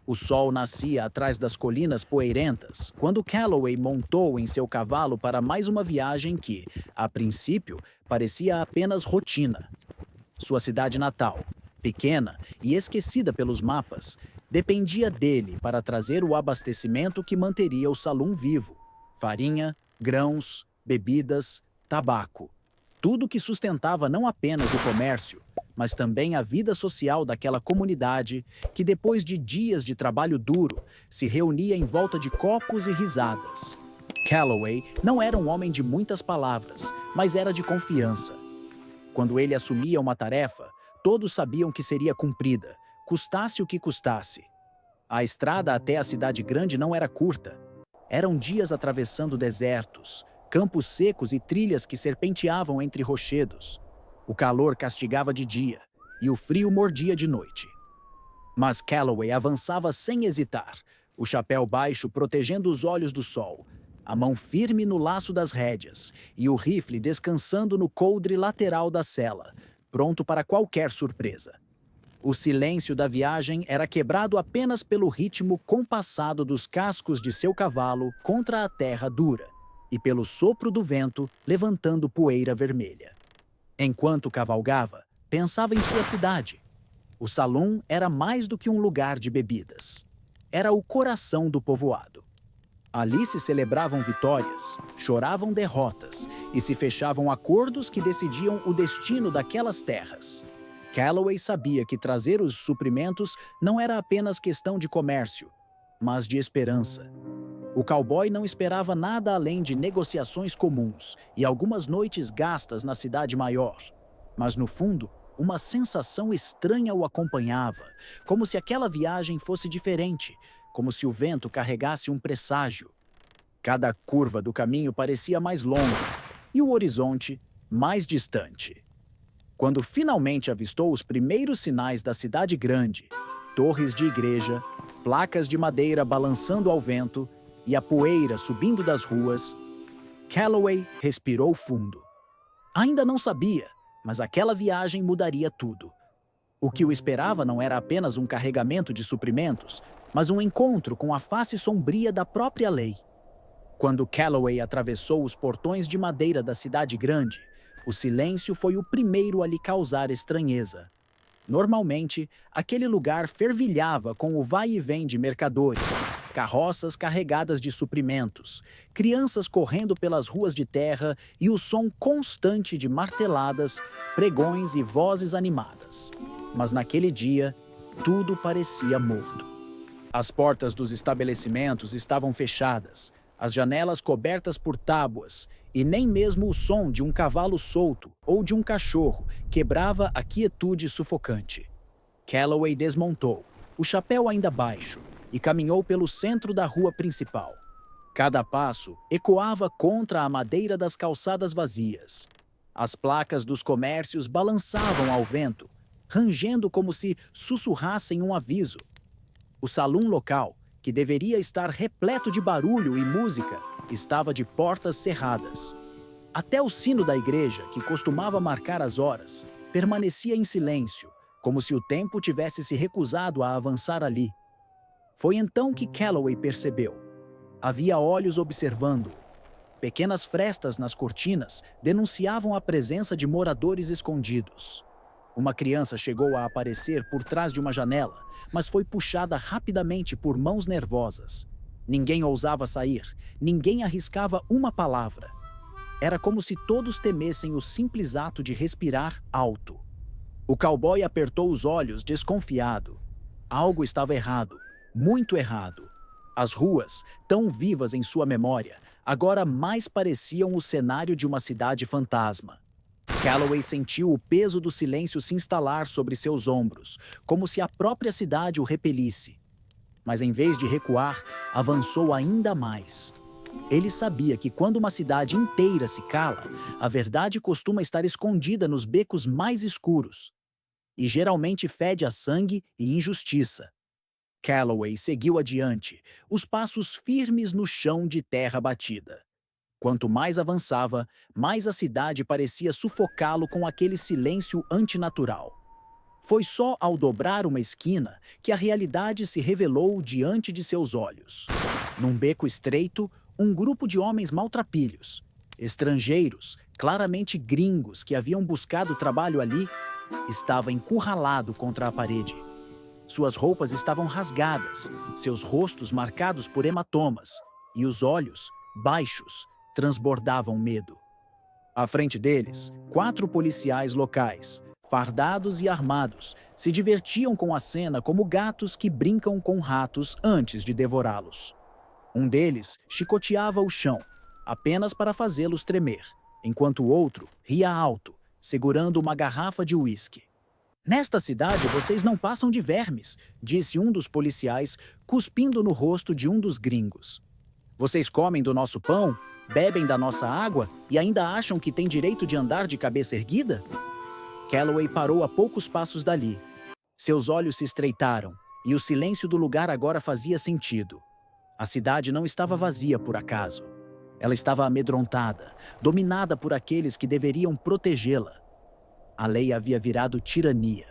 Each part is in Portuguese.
O sol nascia atrás das colinas poeirentas, quando Calloway montou em seu cavalo para mais uma viagem que, a princípio, parecia apenas rotina. Sua cidade natal, pequena e esquecida pelos mapas, dependia dele para trazer o abastecimento que manteria o salão vivo: farinha, grãos, bebidas, tabaco. Tudo que sustentava não apenas o comércio, mas também a vida social daquela comunidade que, depois de dias de trabalho duro, se reunia em volta de copos e risadas. Calloway não era um homem de muitas palavras, mas era de confiança. Quando ele assumia uma tarefa, todos sabiam que seria cumprida, custasse o que custasse. A estrada até a cidade grande não era curta. Eram dias atravessando desertos, campos secos e trilhas que serpenteavam entre rochedos. O calor castigava de dia e o frio mordia de noite. Mas Calloway avançava sem hesitar, o chapéu baixo protegendo os olhos do sol, a mão firme no laço das rédeas e o rifle descansando no coldre lateral da sela, pronto para qualquer surpresa. O silêncio da viagem era quebrado apenas pelo ritmo compassado dos cascos de seu cavalo contra a terra dura e pelo sopro do vento levantando poeira vermelha. Enquanto cavalgava, pensava em sua cidade. O salão era mais do que um lugar de bebidas. Era o coração do povoado. Ali se celebravam vitórias, choravam derrotas e se fechavam acordos que decidiam o destino daquelas terras. Calloway sabia que trazer os suprimentos não era apenas questão de comércio, mas de esperança. O cowboy não esperava nada além de negociações comuns e algumas noites gastas na cidade maior. Mas, no fundo, uma sensação estranha o acompanhava, como se aquela viagem fosse diferente, como se o vento carregasse um presságio. Cada curva do caminho parecia mais longa e o horizonte mais distante. Quando finalmente avistou os primeiros sinais da cidade grande, torres de igreja, placas de madeira balançando ao vento e a poeira subindo das ruas, Calloway respirou fundo. Ainda não sabia, mas aquela viagem mudaria tudo. O que o esperava não era apenas um carregamento de suprimentos, mas um encontro com a face sombria da própria lei. Quando Calloway atravessou os portões de madeira da cidade grande, o silêncio foi o primeiro a lhe causar estranheza. Normalmente, aquele lugar fervilhava com o vai e vem de mercadores, carroças carregadas de suprimentos, crianças correndo pelas ruas de terra e o som constante de marteladas, pregões e vozes animadas. Mas naquele dia, tudo parecia morto. As portas dos estabelecimentos estavam fechadas, as janelas cobertas por tábuas, e nem mesmo o som de um cavalo solto ou de um cachorro quebrava a quietude sufocante. Calloway desmontou, o chapéu ainda baixo, e caminhou pelo centro da rua principal. Cada passo ecoava contra a madeira das calçadas vazias. As placas dos comércios balançavam ao vento, rangendo como se sussurrassem um aviso. O salão local, que deveria estar repleto de barulho e música, estava de portas cerradas. Até o sino da igreja, que costumava marcar as horas, permanecia em silêncio, como se o tempo tivesse se recusado a avançar ali. Foi então que Calloway percebeu. Havia olhos observando. Pequenas frestas nas cortinas denunciavam a presença de moradores escondidos. Uma criança chegou a aparecer por trás de uma janela, mas foi puxada rapidamente por mãos nervosas. Ninguém ousava sair, ninguém arriscava uma palavra. Era como se todos temessem o simples ato de respirar alto. O cowboy apertou os olhos, desconfiado. Algo estava errado, muito errado. As ruas, tão vivas em sua memória, agora mais pareciam o cenário de uma cidade fantasma. Calloway sentiu o peso do silêncio se instalar sobre seus ombros, como se a própria cidade o repelisse. Mas em vez de recuar, avançou ainda mais. Ele sabia que quando uma cidade inteira se cala, a verdade costuma estar escondida nos becos mais escuros. E geralmente fede a sangue e injustiça. Calloway seguiu adiante, os passos firmes no chão de terra batida. Quanto mais avançava, mais a cidade parecia sufocá-lo com aquele silêncio antinatural. Foi só ao dobrar uma esquina que a realidade se revelou diante de seus olhos. Num beco estreito, um grupo de homens maltrapilhos, estrangeiros, claramente gringos que haviam buscado trabalho ali, estava encurralado contra a parede. Suas roupas estavam rasgadas, seus rostos marcados por hematomas, e os olhos, baixos, transbordavam medo. À frente deles, 4 policiais locais, fardados e armados, se divertiam com a cena como gatos que brincam com ratos antes de devorá-los. Um deles chicoteava o chão, apenas para fazê-los tremer, enquanto o outro ria alto, segurando uma garrafa de uísque. "Nesta cidade vocês não passam de vermes", disse um dos policiais, cuspindo no rosto de um dos gringos. "Vocês comem do nosso pão, bebem da nossa água e ainda acham que têm direito de andar de cabeça erguida?" Calloway parou a poucos passos dali. Seus olhos se estreitaram e o silêncio do lugar agora fazia sentido. A cidade não estava vazia por acaso. Ela estava amedrontada, dominada por aqueles que deveriam protegê-la. A lei havia virado tirania.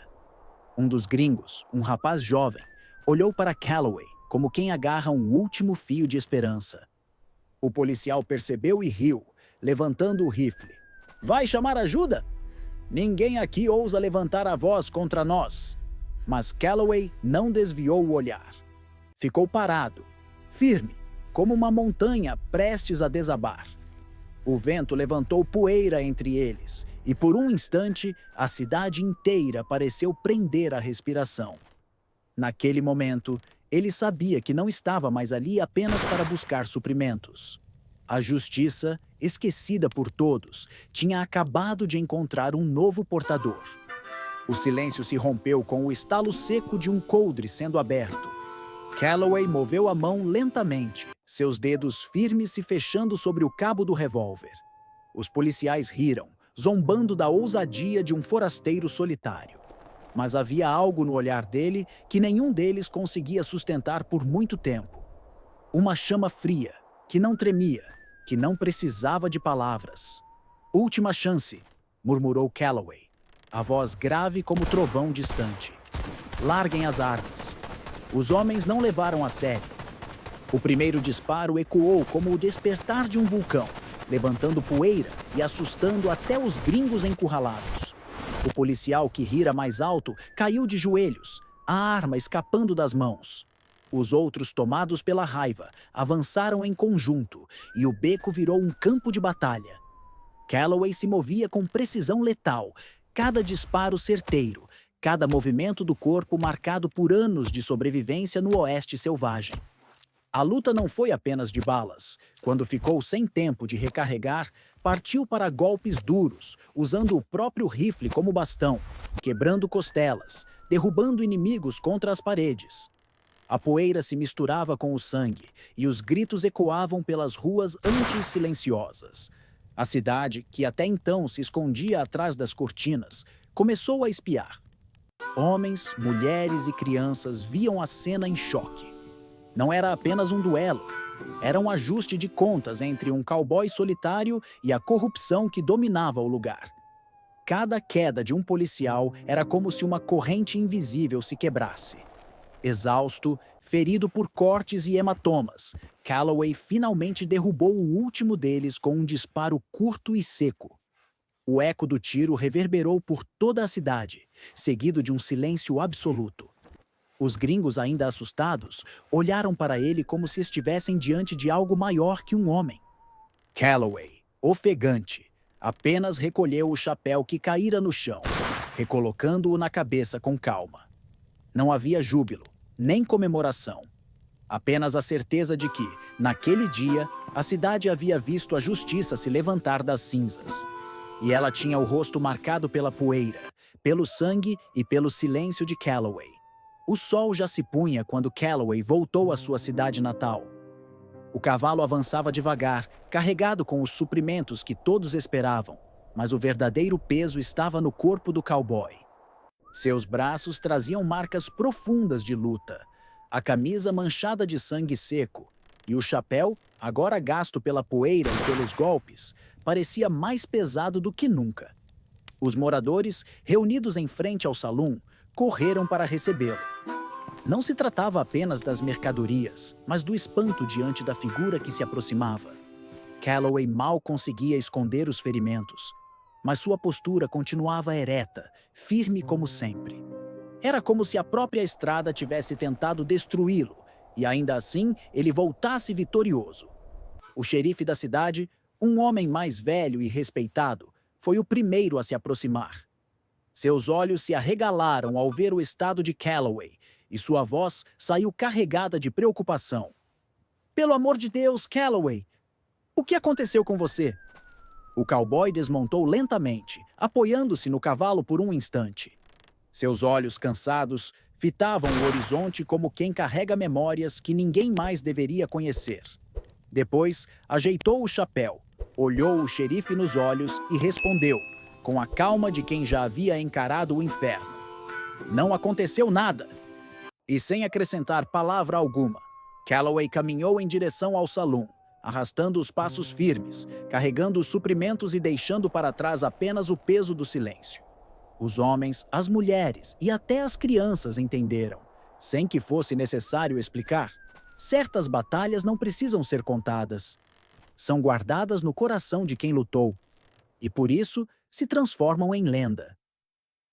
Um dos gringos, um rapaz jovem, olhou para Calloway como quem agarra um último fio de esperança. O policial percebeu e riu, levantando o rifle. "Vai chamar ajuda? Ninguém aqui ousa levantar a voz contra nós." Mas Calloway não desviou o olhar. Ficou parado, firme, como uma montanha prestes a desabar. O vento levantou poeira entre eles, e por um instante a cidade inteira pareceu prender a respiração. Naquele momento, ele sabia que não estava mais ali apenas para buscar suprimentos. A justiça, esquecida por todos, tinha acabado de encontrar um novo portador. O silêncio se rompeu com o estalo seco de um coldre sendo aberto. Calloway moveu a mão lentamente, seus dedos firmes se fechando sobre o cabo do revólver. Os policiais riram, zombando da ousadia de um forasteiro solitário. Mas havia algo no olhar dele que nenhum deles conseguia sustentar por muito tempo. Uma chama fria, que não tremia, que não precisava de palavras. "Última chance", murmurou Calloway, a voz grave como trovão distante. "Larguem as armas." Os homens não levaram a sério. O primeiro disparo ecoou como o despertar de um vulcão, levantando poeira e assustando até os gringos encurralados. O policial que rira mais alto caiu de joelhos, a arma escapando das mãos. Os outros, tomados pela raiva, avançaram em conjunto e o beco virou um campo de batalha. Calloway se movia com precisão letal, cada disparo certeiro, cada movimento do corpo marcado por anos de sobrevivência no oeste selvagem. A luta não foi apenas de balas. Quando ficou sem tempo de recarregar, partiu para golpes duros, usando o próprio rifle como bastão, quebrando costelas, derrubando inimigos contra as paredes. A poeira se misturava com o sangue e os gritos ecoavam pelas ruas antes silenciosas. A cidade, que até então se escondia atrás das cortinas, começou a espiar. Homens, mulheres e crianças viam a cena em choque. Não era apenas um duelo, era um ajuste de contas entre um cowboy solitário e a corrupção que dominava o lugar. Cada queda de um policial era como se uma corrente invisível se quebrasse. Exausto, ferido por cortes e hematomas, Calloway finalmente derrubou o último deles com um disparo curto e seco. O eco do tiro reverberou por toda a cidade, seguido de um silêncio absoluto. Os gringos, ainda assustados, olharam para ele como se estivessem diante de algo maior que um homem. Calloway, ofegante, apenas recolheu o chapéu que caíra no chão, recolocando-o na cabeça com calma. Não havia júbilo, nem comemoração. Apenas a certeza de que, naquele dia, a cidade havia visto a justiça se levantar das cinzas. E ela tinha o rosto marcado pela poeira, pelo sangue e pelo silêncio de Calloway. O sol já se punha quando Calloway voltou à sua cidade natal. O cavalo avançava devagar, carregado com os suprimentos que todos esperavam, mas o verdadeiro peso estava no corpo do cowboy. Seus braços traziam marcas profundas de luta, a camisa manchada de sangue seco, e o chapéu, agora gasto pela poeira e pelos golpes, parecia mais pesado do que nunca. Os moradores, reunidos em frente ao salão, correram para recebê-lo. Não se tratava apenas das mercadorias, mas do espanto diante da figura que se aproximava. Calloway mal conseguia esconder os ferimentos, mas sua postura continuava ereta, firme como sempre. Era como se a própria estrada tivesse tentado destruí-lo, e ainda assim ele voltasse vitorioso. O xerife da cidade, um homem mais velho e respeitado, foi o primeiro a se aproximar. Seus olhos se arregalaram ao ver o estado de Calloway, e sua voz saiu carregada de preocupação. "Pelo amor de Deus, Calloway! O que aconteceu com você?" O cowboy desmontou lentamente, apoiando-se no cavalo por um instante. Seus olhos cansados fitavam o horizonte como quem carrega memórias que ninguém mais deveria conhecer. Depois, ajeitou o chapéu, olhou o xerife nos olhos e respondeu, com a calma de quem já havia encarado o inferno: "Não aconteceu nada." E sem acrescentar palavra alguma, Calloway caminhou em direção ao salão, arrastando os passos firmes, carregando os suprimentos e deixando para trás apenas o peso do silêncio. Os homens, as mulheres e até as crianças entenderam, sem que fosse necessário explicar. Certas batalhas não precisam ser contadas. São guardadas no coração de quem lutou, e por isso se transformam em lenda.